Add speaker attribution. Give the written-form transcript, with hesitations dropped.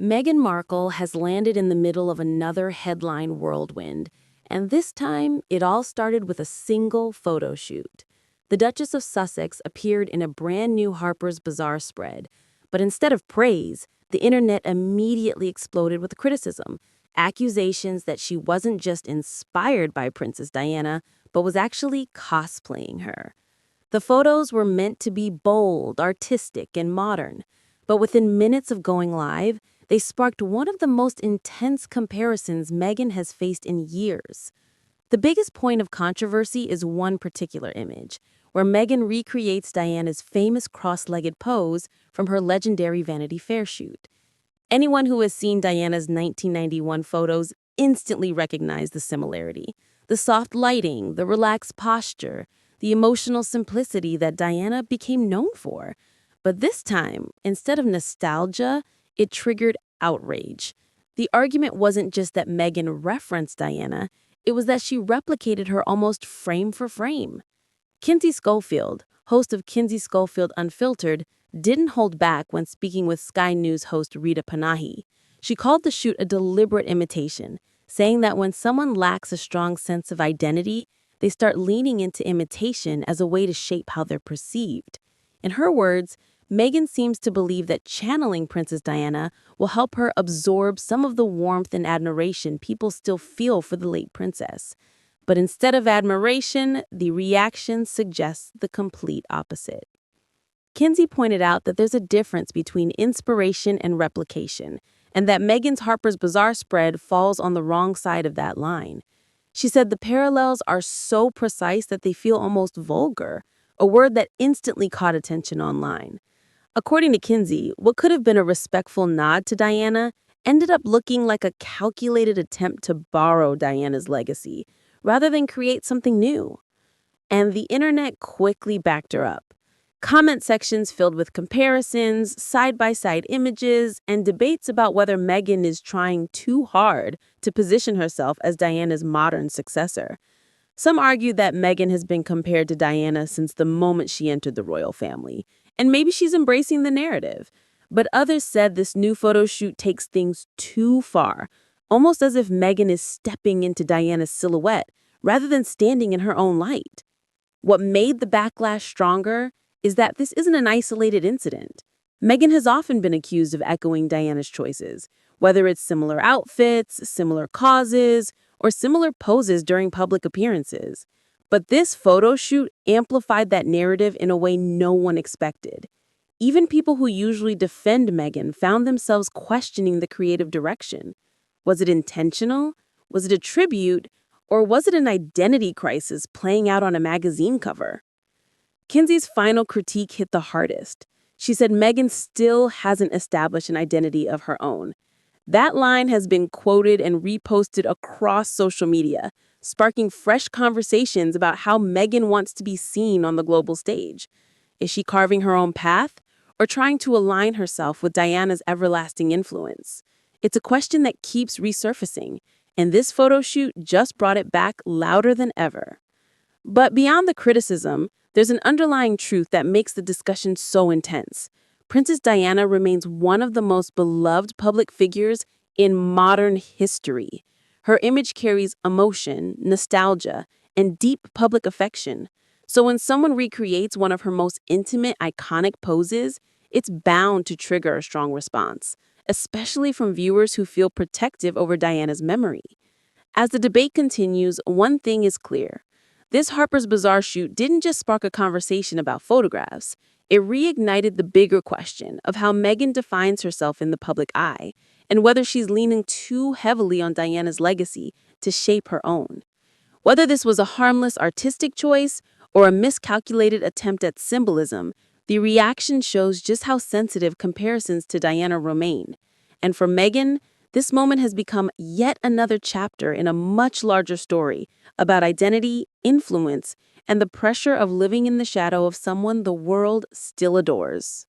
Speaker 1: Meghan Markle has landed in the middle of another headline whirlwind, and this time it all started with a single photo shoot. The Duchess of Sussex appeared in a brand new Harper's BAZAAR spread, but instead of praise, the internet immediately exploded with criticism, accusations that she wasn't just inspired by Princess Diana, but was actually cosplaying her. The photos were meant to be bold, artistic, and modern, but within minutes of going live, they sparked one of the most intense comparisons Meghan has faced in years. The biggest point of controversy is one particular image, where Meghan recreates Diana's famous cross-legged pose from her legendary Vanity Fair shoot. Anyone who has seen Diana's 1991 photos instantly recognized the similarity. The soft lighting, the relaxed posture, the emotional simplicity that Diana became known for. But this time, instead of nostalgia, it triggered outrage. The argument wasn't just that Meghan referenced Diana, it was that she replicated her almost frame for frame. Kinsey Schofield, host of Kinsey Schofield Unfiltered, didn't hold back when speaking with Sky News host Rita Panahi. She called the shoot a deliberate imitation, saying that when someone lacks a strong sense of identity, they start leaning into imitation as a way to shape how they're perceived. In her words, Meghan seems to believe that channeling Princess Diana will help her absorb some of the warmth and admiration people still feel for the late princess. But instead of admiration, the reaction suggests the complete opposite. Kinsey pointed out that there's a difference between inspiration and replication, and that Meghan's Harper's Bazaar spread falls on the wrong side of that line. She said the parallels are so precise that they feel almost vulgar, a word that instantly caught attention online. According to Kinsey, what could have been a respectful nod to Diana ended up looking like a calculated attempt to borrow Diana's legacy, rather than create something new. And the internet quickly backed her up. Comment sections filled with comparisons, side-by-side images, and debates about whether Meghan is trying too hard to position herself as Diana's modern successor. Some argued that Meghan has been compared to Diana since the moment she entered the royal family, and maybe she's embracing the narrative. But others said this new photo shoot takes things too far, almost as if Meghan is stepping into Diana's silhouette rather than standing in her own light. What made the backlash stronger is that this isn't an isolated incident. Meghan has often been accused of echoing Diana's choices, whether it's similar outfits, similar causes, or similar poses during public appearances. But this photo shoot amplified that narrative in a way no one expected. Even people who usually defend Meghan found themselves questioning the creative direction. Was it intentional? Was it a tribute? Or was it an identity crisis playing out on a magazine cover? Kinsey's final critique hit the hardest. She said Meghan still hasn't established an identity of her own. That line has been quoted and reposted across social media, sparking fresh conversations about how Meghan wants to be seen on the global stage. Is she carving her own path or trying to align herself with Diana's everlasting influence? It's a question that keeps resurfacing, and this photo shoot just brought it back louder than ever. But beyond the criticism, there's an underlying truth that makes the discussion so intense. Princess Diana remains one of the most beloved public figures in modern history. Her image carries emotion, nostalgia, and deep public affection. So when someone recreates one of her most intimate, iconic poses, it's bound to trigger a strong response, especially from viewers who feel protective over Diana's memory. As the debate continues, one thing is clear. This Harper's Bazaar shoot didn't just spark a conversation about photographs. It reignited the bigger question of how Meghan defines herself in the public eye and whether she's leaning too heavily on Diana's legacy to shape her own. Whether this was a harmless artistic choice or a miscalculated attempt at symbolism, the reaction shows just how sensitive comparisons to Diana remain. And for Meghan, this moment has become yet another chapter in a much larger story about identity, influence, and the pressure of living in the shadow of someone the world still adores.